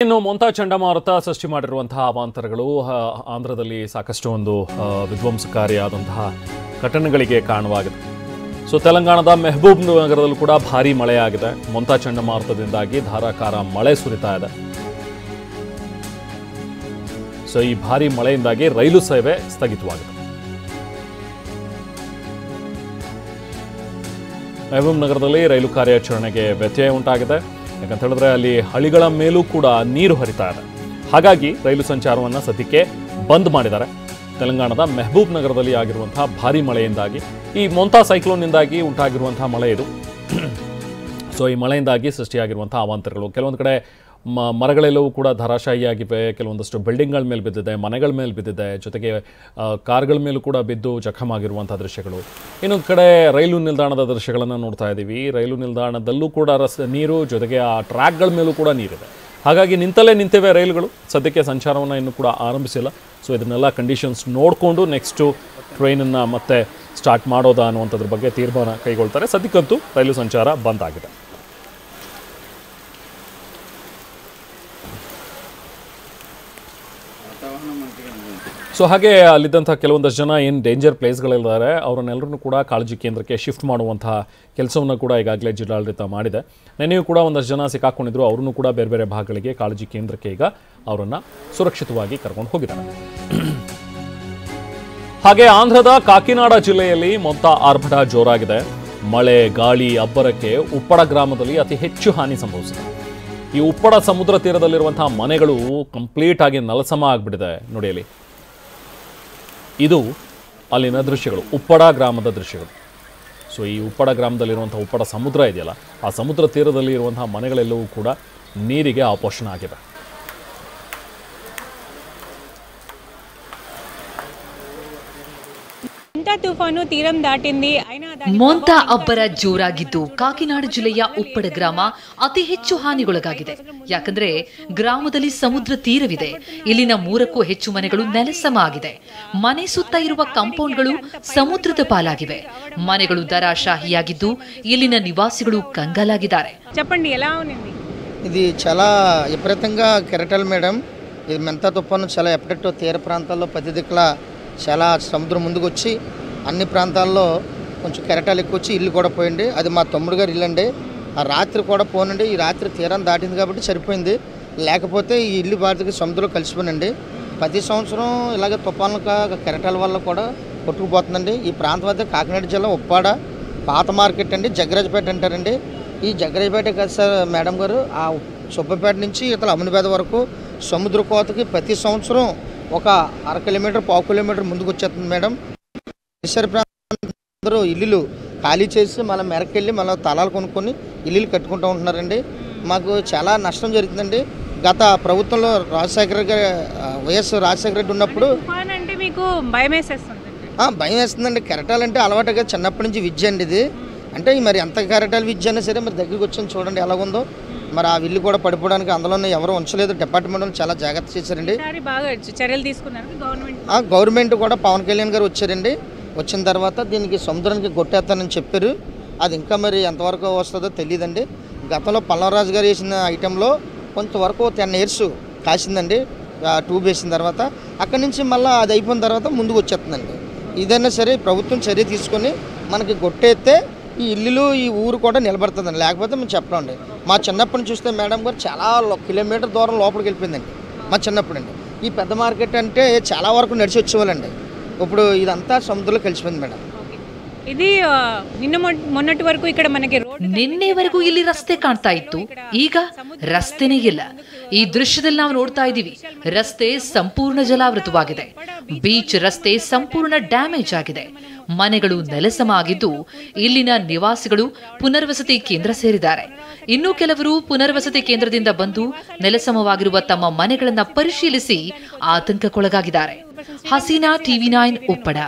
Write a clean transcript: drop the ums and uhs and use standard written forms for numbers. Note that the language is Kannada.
ಇನ್ನು ಮೊಂತಾ ಚಂಡಮಾರುತ ಸೃಷ್ಟಿ ಮಾಡಿರುವಂತಹ ಅವಾಂತರಗಳು ಆಂಧ್ರದಲ್ಲಿ ಸಾಕಷ್ಟು ಒಂದು ವಿಧ್ವಂಸಕಾರಿಯಾದಂತಹ ಘಟನೆಗಳಿಗೆ ಕಾರಣವಾಗಿದೆ. ಸೊ ತೆಲಂಗಾಣದ ಮೆಹಬೂಬ್ ನಗರದಲ್ಲೂ ಕೂಡ ಭಾರೀ ಮಳೆಯಾಗಿದೆ. ಮೊಂತಾ ಚಂಡಮಾರುತದಿಂದಾಗಿ ಧಾರಾಕಾರ ಮಳೆ ಸುರಿತಾ ಇದೆ. ಸೊ ಈ ಭಾರೀ ಮಳೆಯಿಂದಾಗಿ ರೈಲು ಸೇವೆ ಸ್ಥಗಿತವಾಗಿದೆ. ಮೆಹಬೂಬ್ ನಗರದಲ್ಲಿ ರೈಲು ಕಾರ್ಯಾಚರಣೆಗೆ ವ್ಯತ್ಯಯ ಉಂಟಾಗಿದೆ. ಯಾಕಂತ ಹೇಳಿದ್ರೆ ಅಲ್ಲಿ ಹಳಿಗಳ ಮೇಲೂ ಕೂಡ ನೀರು ಹರಿತಾ ಇದೆ. ಹಾಗಾಗಿ ರೈಲು ಸಂಚಾರವನ್ನು ಸದ್ಯಕ್ಕೆ ಬಂದ್ ಮಾಡಿದ್ದಾರೆ. ತೆಲಂಗಾಣದ ಮೆಹಬೂಬ್ ನಗರದಲ್ಲಿ ಆಗಿರುವಂತಹ ಭಾರೀ ಮಳೆಯಿಂದಾಗಿ, ಈ ಮೊಂತಾ ಸೈಕ್ಲೋನ್ನಿಂದಾಗಿ ಉಂಟಾಗಿರುವಂತಹ ಮಳೆ ಇದು. ಸೊ ಈ ಮಳೆಯಿಂದಾಗಿ ಸೃಷ್ಟಿಯಾಗಿರುವಂತಹ ಅವಾಂತರಗಳು, ಕೆಲವೊಂದು ಕಡೆ ಮರಗಳೆಲ್ಲವೂ ಕೂಡ ಧರಾಶಾಹಿಯಾಗಿವೆ. ಕೆಲವೊಂದಷ್ಟು ಬಿಲ್ಡಿಂಗ್ಗಳ ಮೇಲೆ ಬಿದ್ದಿದೆ, ಮನೆಗಳ ಮೇಲೆ ಬಿದ್ದಿದೆ, ಜೊತೆಗೆ ಕಾರ್ಗಳ ಮೇಲೂ ಕೂಡ ಬಿದ್ದು ಜಖಮಾಗಿರುವಂಥ ದೃಶ್ಯಗಳು. ಇನ್ನೊಂದು ಕಡೆ ರೈಲು ನಿಲ್ದಾಣದ ದೃಶ್ಯಗಳನ್ನು ನೋಡ್ತಾ ಇದ್ದೀವಿ. ರೈಲು ನಿಲ್ದಾಣದಲ್ಲೂ ಕೂಡ ನೀರು, ಜೊತೆಗೆ ಆ ಟ್ರ್ಯಾಕ್ಗಳ ಮೇಲೂ ಕೂಡ ನೀರಿದೆ. ಹಾಗಾಗಿ ನಿಂತಲ್ಲೇ ನಿಂತಿವೆ ರೈಲುಗಳು. ಸದ್ಯಕ್ಕೆ ಸಂಚಾರವನ್ನು ಇನ್ನೂ ಕೂಡ ಆರಂಭಿಸಿಲ್ಲ. ಸೊ ಇದನ್ನೆಲ್ಲ ಕಂಡೀಷನ್ಸ್ ನೋಡಿಕೊಂಡು ನೆಕ್ಸ್ಟು ಟ್ರೈನನ್ನು ಮತ್ತೆ ಸ್ಟಾರ್ಟ್ ಮಾಡೋದಾ ಅನ್ನುವಂಥದ್ರ ಬಗ್ಗೆ ತೀರ್ಮಾನ ಕೈಗೊಳ್ತಾರೆ. ಸದ್ಯಕ್ಕಂತೂ ರೈಲು ಸಂಚಾರ ಬಂದ್ ಆಗಿದೆ. ಸೊ ಹಾಗೆ ಅಲ್ಲಿದ್ದಂಥ ಕೆಲವೊಂದಷ್ಟು ಜನ ಏನು ಡೇಂಜರ್ ಪ್ಲೇಸ್ಗಳಿದ್ದಾರೆ ಅವರನ್ನೆಲ್ಲರೂ ಕೂಡ ಕಾಳಜಿ ಕೇಂದ್ರಕ್ಕೆ ಶಿಫ್ಟ್ ಮಾಡುವಂತಹ ಕೆಲಸವನ್ನು ಕೂಡ ಈಗಾಗಲೇ ಜಿಲ್ಲಾಡಳಿತ ಮಾಡಿದೆ. ನೆನೆಯೂ ಕೂಡ ಒಂದಷ್ಟು ಜನ ಸಿಕ್ಕಾಕೊಂಡಿದ್ರು. ಅವ್ರನ್ನೂ ಕೂಡ ಬೇರೆ ಬೇರೆ ಭಾಗಗಳಿಗೆ ಕಾಳಜಿ ಕೇಂದ್ರಕ್ಕೆ ಈಗ ಅವರನ್ನು ಸುರಕ್ಷಿತವಾಗಿ ಕರ್ಕೊಂಡು ಹೋಗಿದ್ದಾರೆ. ಹಾಗೆ ಆಂಧ್ರದ ಕಾಕಿನಾಡ ಜಿಲ್ಲೆಯಲ್ಲಿ ಮೊಂತಾ ಆರ್ಭಟ ಜೋರಾಗಿದೆ. ಮಳೆ, ಗಾಳಿ ಅಬ್ಬರಕ್ಕೆ ಉಪ್ಪಡ ಗ್ರಾಮದಲ್ಲಿ ಅತಿ ಹೆಚ್ಚು ಹಾನಿ ಸಂಭವಿಸಿದೆ. ಈ ಉಪ್ಪಡ ಸಮುದ್ರ ತೀರದಲ್ಲಿರುವಂತಹ ಮನೆಗಳು ಕಂಪ್ಲೀಟ್ ಆಗಿ ನೆಲಸಮ ಆಗಿಬಿಟ್ಟಿದೆ. ನೋಡಿ ಅಲ್ಲಿ, ಇದು ಅಲ್ಲಿನ ದೃಶ್ಯಗಳು, ಉಪ್ಪಡ ಗ್ರಾಮದ ದೃಶ್ಯಗಳು. ಸೊ ಈ ಉಪ್ಪಡ ಗ್ರಾಮದಲ್ಲಿರುವಂಥ ಉಪ್ಪಡ ಸಮುದ್ರ ಇದೆಯಲ್ಲ, ಆ ಸಮುದ್ರ ತೀರದಲ್ಲಿ ಇರುವಂತಹ ಮನೆಗಳೆಲ್ಲವೂ ಕೂಡ ನೀರಿಗೆ ಆಪೋಷಣ ಆಗಿದೆ. ತುಫಾನು ತೀರಂ ದಾಟಿಂದಿ. ಮೊಂತಾ ಅಬ್ಬರ ಜೋರಾಗಿದ್ದು ಕಾಕಿನಾಡ ಜಿಲ್ಲೆಯ ಉಪ್ಪಡ ಗ್ರಾಮ ಅತಿ ಹೆಚ್ಚು ಹಾನಿಗೊಳಗಾಗಿದೆ. ಯಾಕಂದ್ರೆ ಗ್ರಾಮದಲ್ಲಿ ಸಮುದ್ರ ತೀರವಿದೆ. ಇಲ್ಲಿನ 3ಕ್ಕೂ ಹೆಚ್ಚು ಮನೆಗಳು ನೆಲಸಮ ಆಗಿದೆ. ಮನೆ ಸುತ್ತ ಇರುವ ಕಾಂಪೌಂಡ್ಗಳು ಸಮುದ್ರದ ಪಾಲಾಗಿವೆ. ಮನೆಗಳು ధరాశాಹಿಯಾಗಿದ್ದು ఇల్లిన నివాసిಗಳು కంగాలాగిದ್ದಾರೆ. చెప్పండి ఎలా ఉంది ఇది? చాలా విపరీతంగా కెరటల్ మేడం. ఇది మొంతా తుఫాను చాలా ఎప్పటికో తీర ప్రాంతాల్లో 10 దిక్కుల చాలా సముద్రం ముందుకు వచ్చి అన్ని ప్రాంతాల్లో కొంచెం కెరటాలు ఎక్కువ వచ్చి ఇల్లు కూడా పోయింది. అది మా తమ్ముడు గారు ఇల్లు అండి. ఆ రాత్రి కూడా పోనండి. ఈ రాత్రి తీరం దాటింది కాబట్టి సరిపోయింది. లేకపోతే ఈ ఇల్లు బాధికి సముద్రంలో కలిసిపోయినండి. ప్రతి సంవత్సరం ఇలాగ తుఫాన్ల కెరటాల వల్ల కూడా కొట్టుకుపోతుందండి. ఈ ప్రాంతం అయితే కాకినాడ జిల్లా ఉప్పాడ పాత మార్కెట్ అండి, జగ్గరాజపేట అంటారండి. ఈ జగ్గరాజపేట కదా సార్ మేడం గారు, ఆ సుబ్బపేట నుంచి ఇతల అమ్మనిపేట వరకు సముద్ర కోతకి ప్రతి సంవత్సరం ఒక 1/2 కిలోమీటర్ 1/4 కిలోమీటర్ ముందుకు వచ్చేస్తుంది మేడం. పరిసర ప్రాంతాలు ఇల్లులు ఖాళీ చేసి మళ్ళీ మెరకెళ్ళి మళ్ళీ తలాలు కొనుక్కొని ఇల్లులు కట్టుకుంటూ ఉంటున్నారండి. మాకు చాలా నష్టం జరుగుతుందండి. గత ప్రభుత్వంలో వైఎస్ రాజశేఖర రెడ్డి ఉన్నప్పుడు మీకు భయం వేస్తుందండి. కెరటాలంటే అలవాటుగా చిన్నప్పటి నుంచి విద్య అండి ఇది. అంటే మరి ఎంత కెరటాల విద్య అయినా సరే మరి దగ్గరికి వచ్చి చూడండి ఎలాగుందో. మరి ఆ ఇల్లు కూడా పడిపోవడానికి అందులోనే ఎవరు ఉంచలేదు. డిపార్ట్మెంట్ చాలా జాగ్రత్త చేశారండి. చర్యలు తీసుకున్నారు గవర్నమెంట్ కూడా. పవన్ కళ్యాణ్ గారు వచ్చారండి. వచ్చిన తర్వాత దీనికి సముద్రానికి కొట్టేస్తానని చెప్పారు. అది ఇంకా మరి ఎంతవరకు వస్తుందో తెలియదండి. గతంలో పల్లవరాజు గారు వేసిన ఐటెంలో కొంతవరకు 10 ఇయర్స్ కాసిందండి. ట్యూబ్ వేసిన తర్వాత అక్కడి నుంచి మళ్ళీ అది అయిపోయిన తర్వాత ముందుకు వచ్చేస్తుందండి. ఇదైనా సరే ప్రభుత్వం చర్య తీసుకొని మనకి కొట్టేస్తే ఈ ఇల్లులు ఈ ఊరు కూడా నిలబడుతుందండి. లేకపోతే మేము చెప్పండి. మా చిన్నప్పటి నుంచి చూస్తే మేడం గారు చాలా కిలోమీటర్ దూరం లోపలికి వెళ్ళిపోయిందండి మా చిన్నప్పుడు అండి. ఈ పెద్ద మార్కెట్ అంటే చాలా వరకు నడిచి వచ్చేవాళ్ళండి. ఇప్పుడు ఇదంతా సముద్రంలో కలిసిపోయింది మేడం. ఇది మొన్నటి వరకు ఇక్కడ మనకి ನಿನ್ನೆವರೆಗೂ ಇಲ್ಲಿ ರಸ್ತೆ ಕಾಣ್ತಾ ಇತ್ತು. ಈಗ ರಸ್ತೆನೇ ಇಲ್ಲ. ಈ ದೃಶ್ಯದಲ್ಲಿ ನಾವು ನೋಡ್ತಾ ಇದ್ದೀವಿ, ರಸ್ತೆ ಸಂಪೂರ್ಣ ಜಲಾವೃತವಾಗಿದೆ. ಬೀಚ್ ರಸ್ತೆ ಸಂಪೂರ್ಣ ಡ್ಯಾಮೇಜ್ ಆಗಿದೆ. ಮನೆಗಳು ನೆಲಸಮ ಆಗಿದ್ದು ಇಲ್ಲಿನ ನಿವಾಸಿಗಳು ಪುನರ್ವಸತಿ ಕೇಂದ್ರ ಸೇರಿದ್ದಾರೆ. ಇನ್ನೂ ಕೆಲವರು ಪುನರ್ವಸತಿ ಕೇಂದ್ರದಿಂದ ಬಂದು ನೆಲಸಮವಾಗಿರುವ ತಮ್ಮ ಮನೆಗಳನ್ನು ಪರಿಶೀಲಿಸಿ ಆತಂಕಕ್ಕೊಳಗಾಗಿದ್ದಾರೆ. ಹಸೀನಾ, TV9 ಉಪ್ಪಡ.